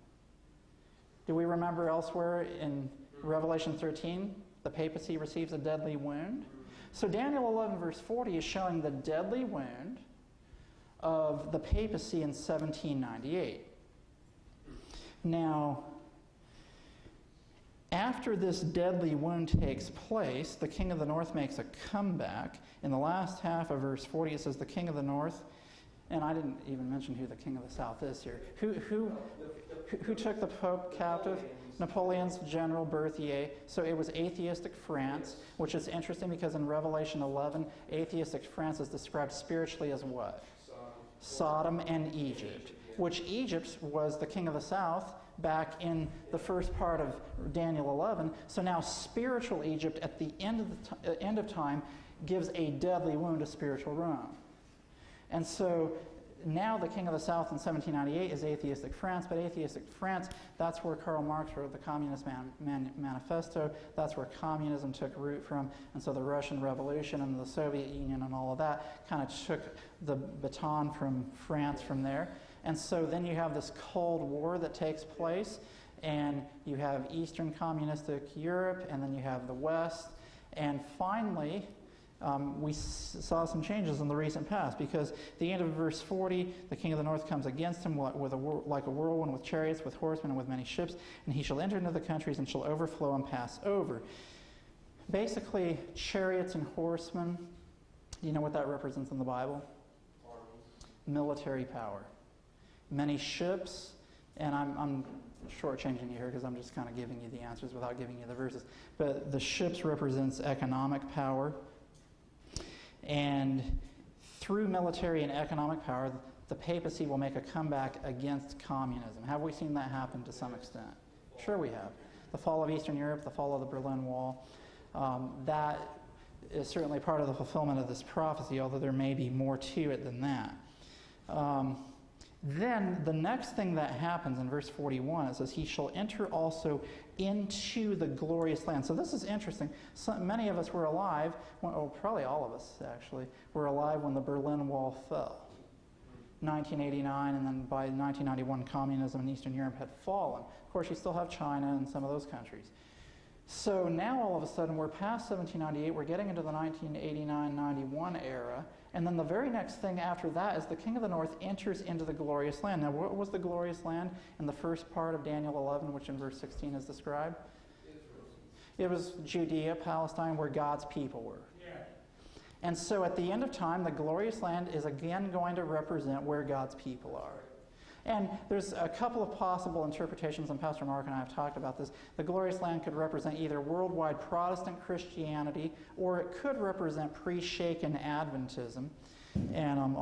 Do we remember elsewhere in Revelation 13, the papacy receives a deadly wound? So Daniel 11, verse 40 is showing the deadly wound of the papacy in 1798. Now, after this deadly wound takes place, the king of the north makes a comeback. In the last half of verse 40, it says the king of the north, and I didn't even mention who the king of the south is here. Who took the Pope captive? Napoleon's general Berthier. So it was atheistic France, which is interesting because in Revelation 11, atheistic France is described spiritually as what? Sodom and Egypt, which Egypt was the king of the south back in the first part of Daniel 11. So now spiritual Egypt at the end of time gives a deadly wound to spiritual Rome. And so now the king of the south in 1798 is atheistic France, but atheistic France, that's where Karl Marx wrote the Communist Manifesto. That's where communism took root from. And so the Russian Revolution and the Soviet Union and all of that kind of took the baton from France from there. And so then you have this Cold War that takes place, and you have Eastern communistic Europe, and then you have the West. And finally, we saw some changes in the recent past, because at the end of verse 40, the king of the north comes against him like a whirlwind with chariots, with horsemen, and with many ships, and he shall enter into the countries and shall overflow and pass over. Basically, chariots and horsemen, Do you know what that represents in the Bible? Military power. Many ships, and I'm shortchanging you here because I'm just kind of giving you the answers without giving you the verses. But the ships represents economic power. And through military and economic power, the papacy will make a comeback against communism. Have we seen that happen to some extent? Sure we have. The fall of Eastern Europe, the fall of the Berlin Wall, that is certainly part of the fulfillment of this prophecy, although there may be more to it than that. Then the next thing that happens in verse 41, it says, he shall enter also into the glorious land. So this is interesting. Many of us were alive, probably all of us actually, were alive when the Berlin Wall fell. 1989, and then by 1991, communism in Eastern Europe had fallen. Of course, you still have China and some of those countries. So now all of a sudden we're past 1798, we're getting into the 1989-91 era, and then the very next thing after that is the King of the North enters into the glorious land. Now what was the glorious land in the first part of Daniel 11, which in verse 16 is described? It was Judea, Palestine, where God's people were. And so at the end of time, the glorious land is again going to represent where God's people are. And there's a couple of possible interpretations, and Pastor Mark and I have talked about this. The glorious land could represent either worldwide Protestant Christianity, or it could represent pre-shaken Adventism. And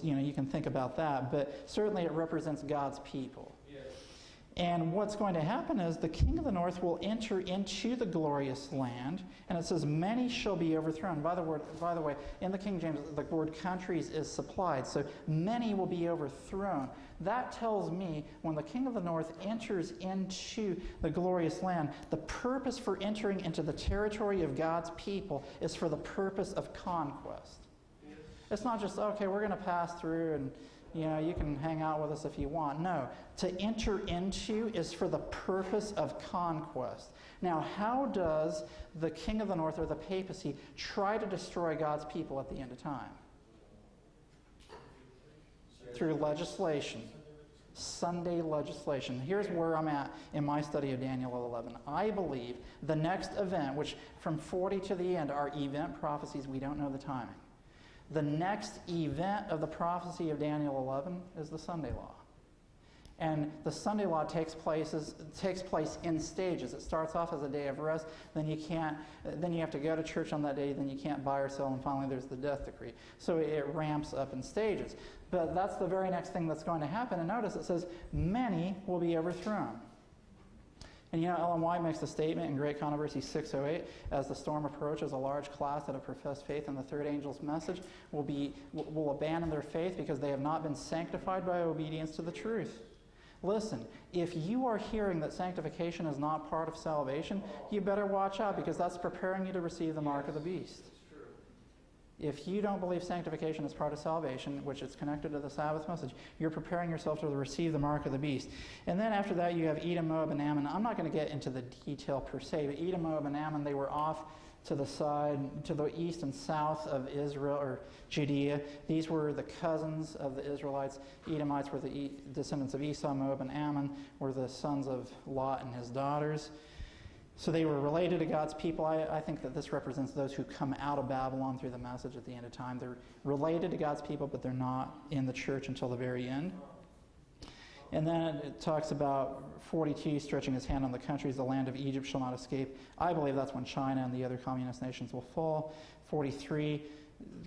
you can think about that, but certainly it represents God's people. Yes. And what's going to happen is the King of the North will enter into the glorious land, and it says, many shall be overthrown. By the way, in the King James, the word countries is supplied, so many will be overthrown. That tells me when the King of the North enters into the glorious land, the purpose for entering into the territory of God's people is for the purpose of conquest. Yes. It's not just, okay, we're going to pass through and you can hang out with us if you want. No. To enter into is for the purpose of conquest. Now, how does the King of the North or the papacy try to destroy God's people at the end of time? Through legislation. Sunday legislation. Here's where I'm at in my study of Daniel 11. I believe the next event, which from 40 to the end are event prophecies, we don't know the timing. The next event of the prophecy of Daniel 11 is the Sunday law. And the Sunday law takes place in stages. It starts off as a day of rest, then you have to go to church on that day, then you can't buy or sell, and finally there's the death decree. So it ramps up in stages. But that's the very next thing that's going to happen. And notice it says, many will be overthrown. And Ellen White makes the statement in Great Controversy 608, as the storm approaches, a large class that have professed faith in the third angel's message will abandon their faith because they have not been sanctified by obedience to the truth. Listen, if you are hearing that sanctification is not part of salvation, you better watch out, because that's preparing you to receive the mark of the beast. If you don't believe sanctification is part of salvation, which is connected to the Sabbath message, you're preparing yourself to receive the mark of the beast. And then after that, you have Edom, Moab, and Ammon. I'm not going to get into the detail per se, but Edom, Moab, and Ammon, they were off to the side, to the east and south of Israel, or Judea. These were the cousins of the Israelites. Edomites were the descendants of Esau. Moab and Ammon were the sons of Lot and his daughters. So they were related to God's people. I think that this represents those who come out of Babylon through the message at the end of time. They're related to God's people, but they're not in the church until the very end. And then it talks about 42, stretching his hand on the countries, the land of Egypt shall not escape. I believe that's when China and the other communist nations will fall. 43,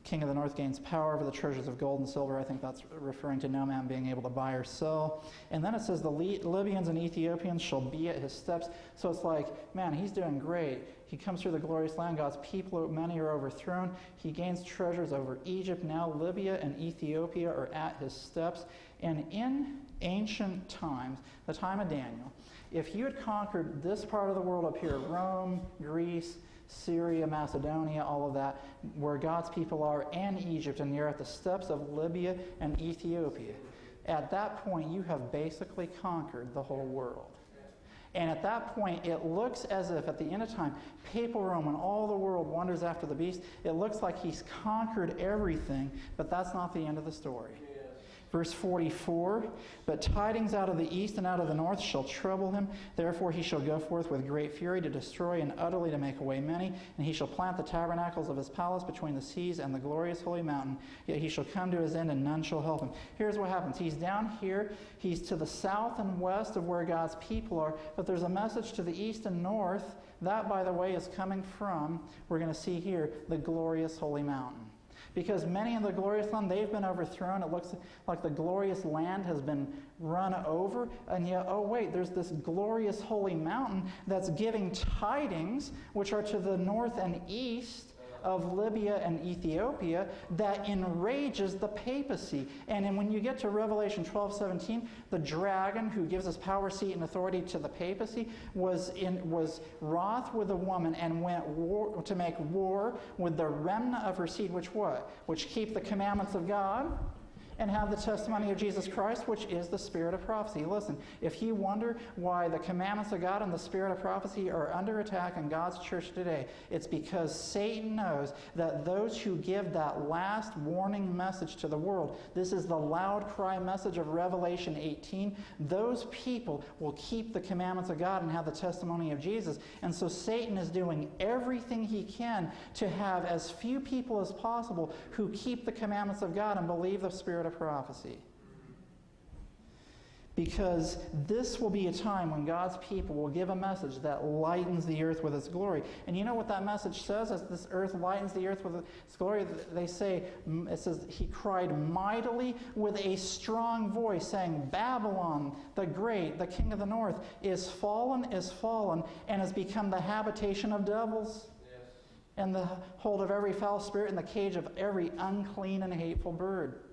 King of the North gains power over the treasures of gold and silver. I think that's referring to no man being able to buy or sell. And then it says the Libyans and Ethiopians shall be at his steps. So it's like, man, he's doing great. He comes through the glorious land. God's people, many are overthrown. He gains treasures over Egypt. Now Libya and Ethiopia are at his steps. And in ancient times, the time of Daniel, if you had conquered this part of the world up here, Rome, Greece, Syria, Macedonia, all of that, where God's people are, and Egypt, and you're at the steps of Libya and Ethiopia, at that point you have basically conquered the whole world. And at that point it looks as if at the end of time, papal Rome, when all the world wanders after the beast, it looks like he's conquered everything, but that's not the end of the story. Verse 44, but tidings out of the east and out of the north shall trouble him. Therefore he shall go forth with great fury to destroy and utterly to make away many. And he shall plant the tabernacles of his palace between the seas and the glorious holy mountain. Yet he shall come to his end, and none shall help him. Here's what happens. He's down here. He's to the south and west of where God's people are. But there's a message to the east and north. That, by the way, is coming from, we're going to see here, the glorious holy mountain. Because many in the glorious land, they've been overthrown. It looks like the glorious land has been run over. And yet, oh wait, there's this glorious holy mountain that's giving tidings, which are to the north and east of Libya and Ethiopia, that enrages the papacy. And when you get to Revelation 12:17, the dragon who gives us power, seat, and authority to the papacy was wroth with a woman and went to make war with the remnant of her seed, which what? Which keep the commandments of God and have the testimony of Jesus Christ, which is the spirit of prophecy. Listen, if you wonder why the commandments of God and the spirit of prophecy are under attack in God's church today, it's because Satan knows that those who give that last warning message to the world, this is the loud cry message of Revelation 18, those people will keep the commandments of God and have the testimony of Jesus. And so Satan is doing everything he can to have as few people as possible who keep the commandments of God and believe the spirit of prophecy. Because this will be a time when God's people will give a message that lightens the earth with its glory. And you know what that message says as this earth lightens the earth with its glory? They say, it says, he cried mightily with a strong voice, saying, Babylon the great, the king of the north, is fallen, and has become the habitation of devils, and the hold of every foul spirit, and the cage of every unclean and hateful bird.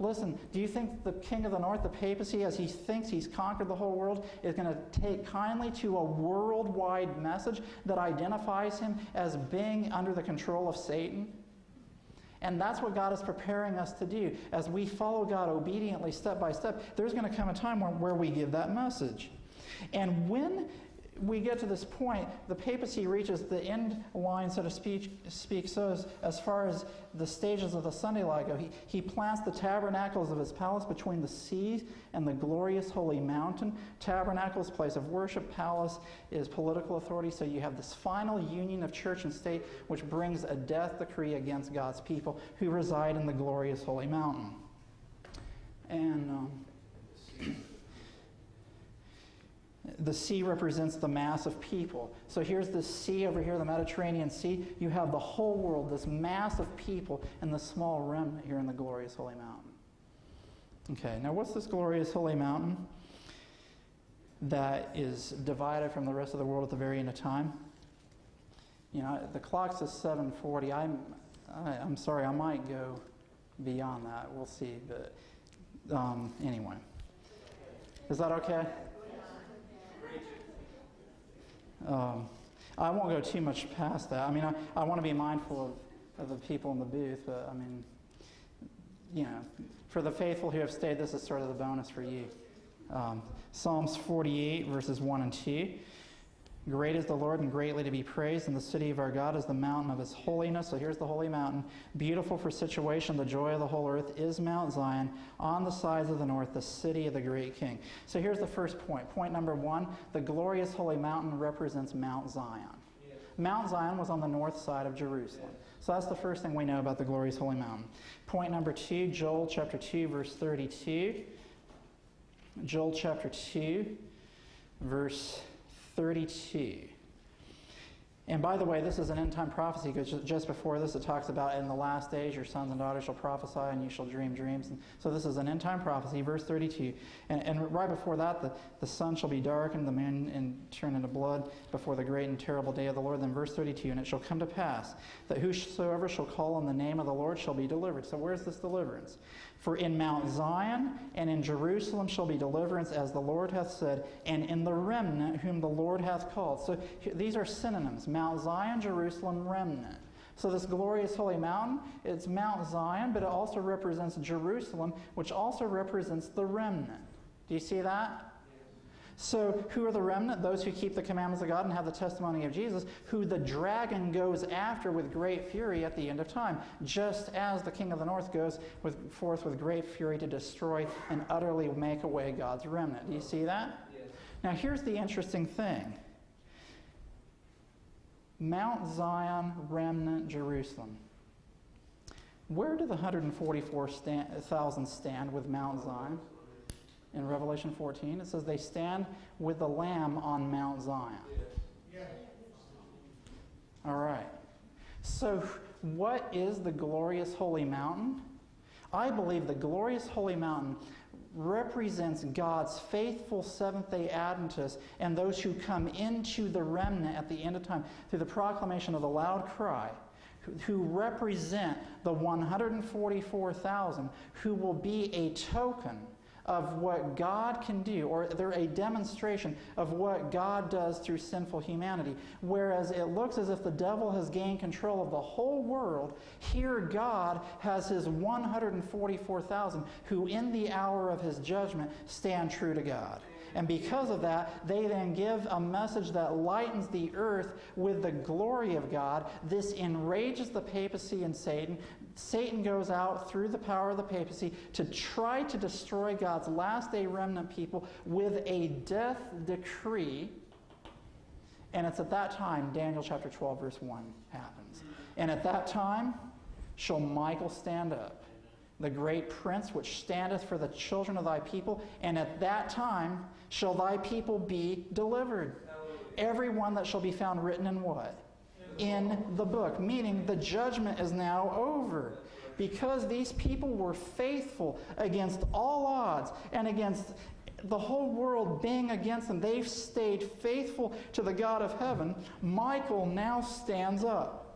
Listen, do you think the king of the north, the papacy, as he thinks he's conquered the whole world, is going to take kindly to a worldwide message that identifies him as being under the control of Satan? And that's what God is preparing us to do. As we follow God obediently step by step, there's going to come a time where we give that message. And when we get to this point, the papacy reaches the end line, so to speak. So as far as the stages of the Sunday law go, he plants the tabernacles of his palace between the seas and the glorious holy mountain. Tabernacles, place of worship. Palace is political authority. So you have this final union of church and state, which brings a death decree against God's people who reside in the glorious holy mountain. And the sea represents the mass of people. So here's the sea over here, the Mediterranean Sea. You have the whole world, this mass of people, and the small remnant here in the glorious holy mountain. Okay, now what's this glorious holy mountain that is divided from the rest of the world at the very end of time? You know, the clock says 7:40. I'm sorry, I might go beyond that. We'll see. But anyway, is that okay? I won't go too much past that. I mean, I want to be mindful of the people in the booth, but I mean, you know, for the faithful who have stayed, this is sort of the bonus for you. Psalms 48, verses 1 and 2. Great is the Lord and greatly to be praised, and the city of our God is the mountain of his holiness. So here's the holy mountain. Beautiful for situation, the joy of the whole earth is Mount Zion, on the sides of the north, the city of the great king. So here's the first point. Point number 1, the glorious holy mountain represents Mount Zion. Yes. Mount Zion was on the north side of Jerusalem. Yes. So that's the first thing we know about the glorious holy mountain. Point number 2, Joel chapter 2, verse 32. Joel chapter 2, verse 32. And by the way, this is an end-time prophecy, because just before this it talks about in the last days your sons and daughters shall prophesy and you shall dream dreams. And so this is an end-time prophecy, verse 32. And right before that, the sun shall be darkened, the moon and turn into blood before the great and terrible day of the Lord. Then verse 32, and it shall come to pass that whosoever shall call on the name of the Lord shall be delivered. So where's this deliverance? For in Mount Zion and in Jerusalem shall be deliverance, as the Lord hath said, and in the remnant whom the Lord hath called. So these are synonyms: Mount Zion, Jerusalem, remnant. So this glorious holy mountain, it's Mount Zion, but it also represents Jerusalem, which also represents the remnant. Do you see that? So who are the remnant? Those who keep the commandments of God and have the testimony of Jesus, who the dragon goes after with great fury at the end of time, just as the king of the north goes forth with great fury to destroy and utterly make away God's remnant. Do you see that? Yes. Now here's the interesting thing. Mount Zion, remnant, Jerusalem. Where do the 144,000 stand with Mount Zion? In Revelation 14, it says they stand with the Lamb on Mount Zion. Yes. All right. So what is the glorious holy mountain? I believe the glorious holy mountain represents God's faithful Seventh-day Adventists and those who come into the remnant at the end of time through the proclamation of the loud cry, who represent the 144,000 who will be a token of what God can do, or they're a demonstration of what God does through sinful humanity. Whereas it looks as if the devil has gained control of the whole world, here God has his 144,000 who in the hour of his judgment stand true to God. And because of that, they then give a message that lightens the earth with the glory of God. This enrages the papacy and Satan. Satan goes out through the power of the papacy to try to destroy God's last day remnant people with a death decree. And it's at that time, Daniel chapter 12, verse 1 happens. And at that time shall Michael stand up, the great prince which standeth for the children of thy people, and at that time shall thy people be delivered. Everyone that shall be found written in what? In the book. Meaning the judgment is now over. Because these people were faithful against all odds and against the whole world being against them, they've stayed faithful to the God of heaven. Michael now stands up.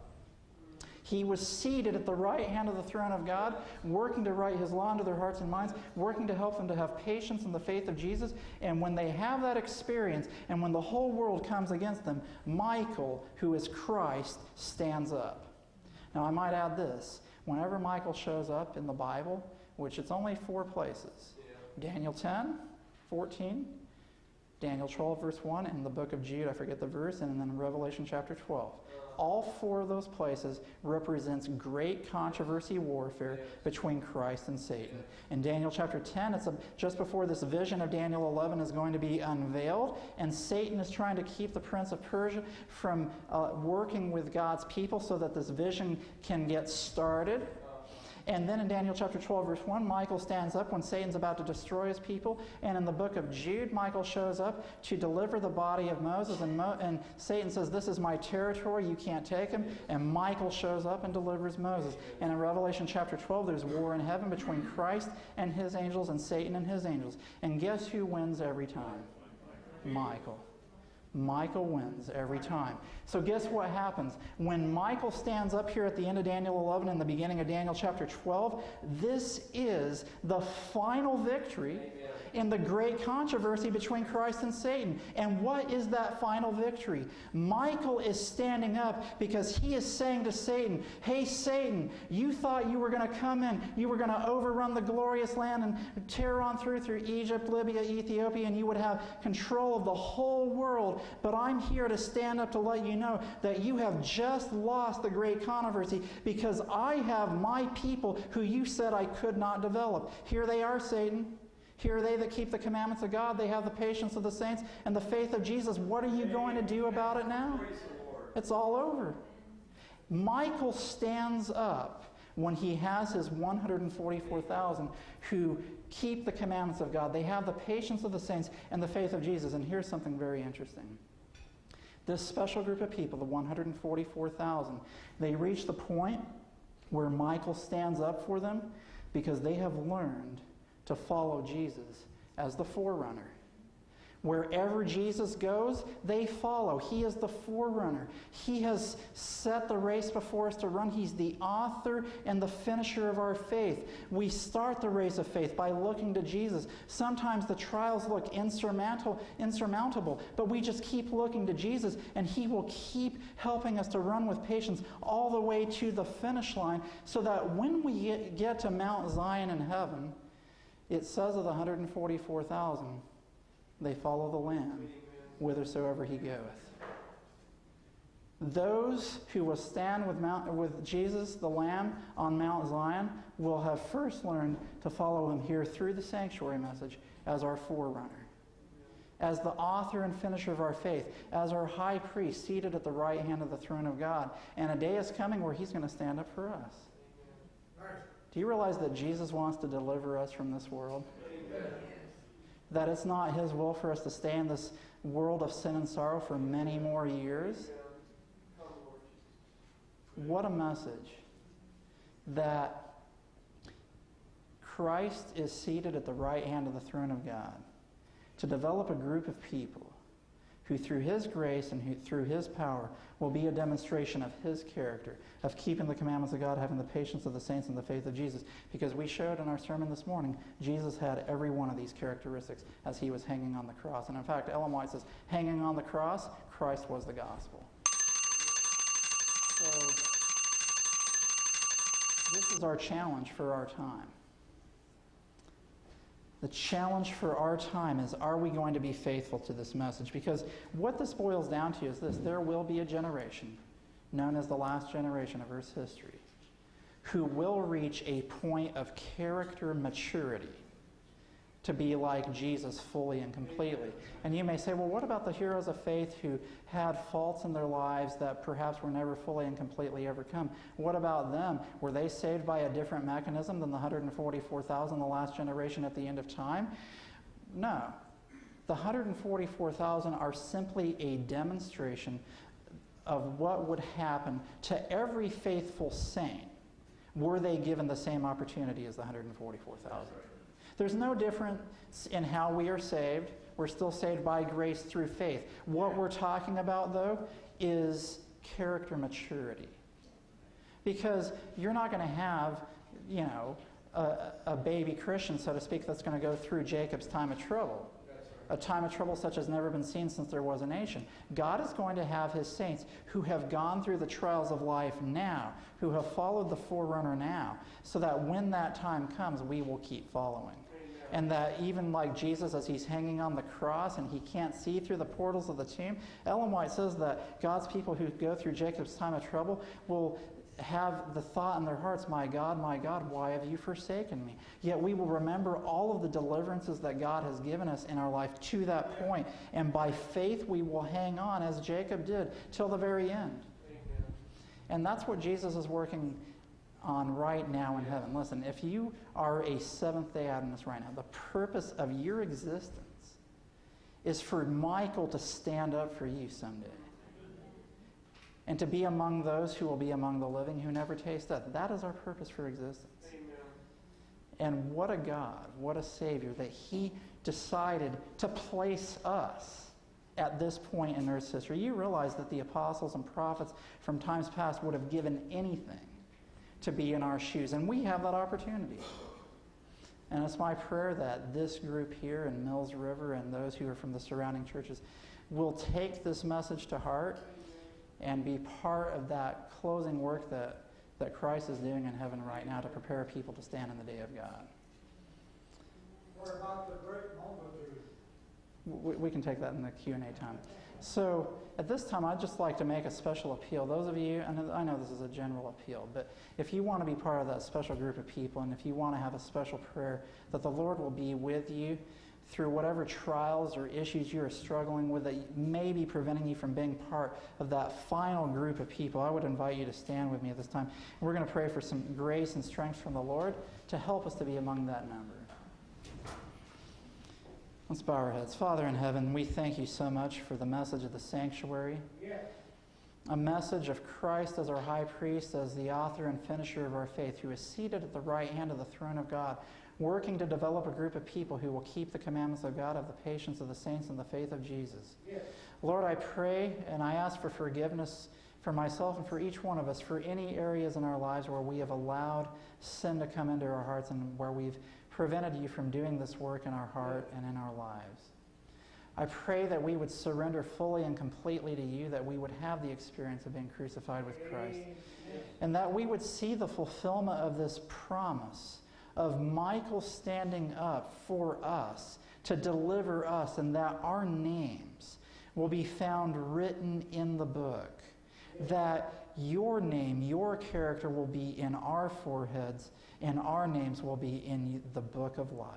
He was seated at the right hand of the throne of God, working to write his law into their hearts and minds, working to help them to have patience in the faith of Jesus. And when they have that experience, and when the whole world comes against them, Michael, who is Christ, stands up. Now I might add this. Whenever Michael shows up in the Bible, which it's only 4 places, Daniel 10, 14, Daniel 12, verse 1, and the book of Jude, I forget the verse, and then Revelation chapter 12. All 4 of those places represents great controversy warfare between Christ and Satan. In Daniel chapter 10, it's just before this vision of Daniel 11 is going to be unveiled, and Satan is trying to keep the prince of Persia from working with God's people so that this vision can get started. And then in Daniel chapter 12, verse 1, Michael stands up when Satan's about to destroy his people. And in the book of Jude, Michael shows up to deliver the body of Moses. And Satan says, this is my territory, you can't take him. And Michael shows up and delivers Moses. And in Revelation chapter 12, there's war in heaven between Christ and his angels and Satan and his angels. And guess who wins every time? Michael. Michael wins every time. So guess what happens? When Michael stands up here at the end of Daniel 11 and the beginning of Daniel chapter 12, this is the final victory in the great controversy between Christ and Satan. And what is that final victory? Michael is standing up because he is saying to Satan, hey Satan, you thought you were going to come in, you were going to overrun the glorious land and tear on through Egypt, Libya, Ethiopia, and you would have control of the whole world. But I'm here to stand up to let you know that you have just lost the great controversy because I have my people who you said I could not develop. Here they are, Satan. Here are they that keep the commandments of God. They have the patience of the saints and the faith of Jesus. What are you going to do about it now? It's all over. Michael stands up when he has his 144,000 who keep the commandments of God. They have the patience of the saints and the faith of Jesus. And here's something very interesting. This special group of people, the 144,000, they reach the point where Michael stands up for them because they have learned to follow Jesus as the forerunner. Wherever Jesus goes, they follow. He is the forerunner. He has set the race before us to run. He's the author and the finisher of our faith. We start the race of faith by looking to Jesus. Sometimes the trials look insurmountable, but we just keep looking to Jesus, and He will keep helping us to run with patience all the way to the finish line, so that when we get to Mount Zion in heaven, it says of the 144,000, They follow the Lamb, whithersoever he goeth. Those who will stand with Jesus, the Lamb, on Mount Zion will have first learned to follow him here through the sanctuary message as our forerunner, as the author and finisher of our faith, as our high priest seated at the right hand of the throne of God. And a day is coming where he's going to stand up for us. Do you realize that Jesus wants to deliver us from this world? That it's not his will for us to stay in this world of sin and sorrow for many more years? What a message. That Christ is seated at the right hand of the throne of God to develop a group of people who through his grace and who through his power will be a demonstration of his character, of keeping the commandments of God, having the patience of the saints and the faith of Jesus. Because we showed in our sermon this morning, Jesus had every one of these characteristics as he was hanging on the cross. And in fact, Ellen White says, hanging on the cross, Christ was the gospel. So, this is our challenge for our time. The challenge for our time is, are we going to be faithful to this message? Because what this boils down to is this: there will be a generation, known as the last generation of Earth's history, who will reach a point of character maturity to be like Jesus fully and completely. And you may say, well, what about the heroes of faith who had faults in their lives that perhaps were never fully and completely overcome? What about them? Were they saved by a different mechanism than the 144,000, the last generation at the end of time? No. The 144,000 are simply a demonstration of what would happen to every faithful saint were they given the same opportunity as the 144,000. There's no difference in how we are saved. We're still saved by grace through faith. What we're talking about, though, is character maturity. Because you're not going to have, a baby Christian, so to speak, that's going to go through Jacob's time of trouble. A time of trouble such as never been seen since there was a nation. God is going to have his saints who have gone through the trials of life now, who have followed the forerunner now, so that when that time comes, we will keep following. And that even like Jesus, as he's hanging on the cross and he can't see through the portals of the tomb, Ellen White says that God's people who go through Jacob's time of trouble will have the thought in their hearts, my God, why have you forsaken me? Yet we will remember all of the deliverances that God has given us in our life to that point. And by faith we will hang on, as Jacob did, till the very end. And that's what Jesus is working on right now in heaven. Listen, if you are a Seventh-day Adventist right now, the purpose of your existence is for Michael to stand up for you someday. And to be among those who will be among the living who never taste death. That is our purpose for existence. Amen. And what a God, what a Savior, that he decided to place us at this point in Earth's history. You realize that the apostles and prophets from times past would have given anything to be in our shoes. And we have that opportunity. And it's my prayer that this group here in Mills River and those who are from the surrounding churches will take this message to heart and be part of that closing work that Christ is doing in heaven right now to prepare people to stand in the day of God. What about the great multitude? We can take that in the Q&A time. So at this time, I'd just like to make a special appeal. Those of you, and I know this is a general appeal, but if you want to be part of that special group of people, and if you want to have a special prayer that the Lord will be with you through whatever trials or issues you are struggling with that may be preventing you from being part of that final group of people, I would invite you to stand with me at this time. And we're going to pray for some grace and strength from the Lord to help us to be among that number. Let's bow our heads. Father in heaven, we thank you so much for the message of the sanctuary. Yes. A message of Christ as our high priest, as the author and finisher of our faith, who is seated at the right hand of the throne of God, working to develop a group of people who will keep the commandments of God, of the patience of the saints, and the faith of Jesus. Yes. Lord, I pray and I ask for forgiveness for myself and for each one of us for any areas in our lives where we have allowed sin to come into our hearts and where we've prevented you from doing this work in our heart and in our lives. I pray that we would surrender fully and completely to you, that we would have the experience of being crucified with Christ, and that we would see the fulfillment of this promise of Michael standing up for us to deliver us, and that our names will be found written in the book, that your name, your character will be in our foreheads, and our names will be in the book of life.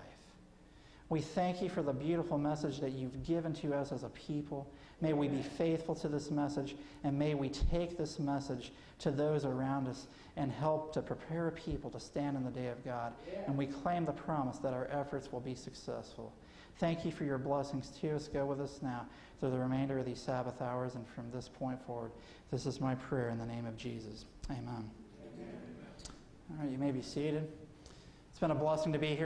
We thank you for the beautiful message that you've given to us as a people. May we be faithful to this message, and may we take this message to those around us and help to prepare a people to stand in the day of God. And we claim the promise that our efforts will be successful. Thank you for your blessings to us. Go with us now through the remainder of these Sabbath hours and from this point forward. This is my prayer in the name of Jesus. Amen. All right, you may be seated. It's been a blessing to be here.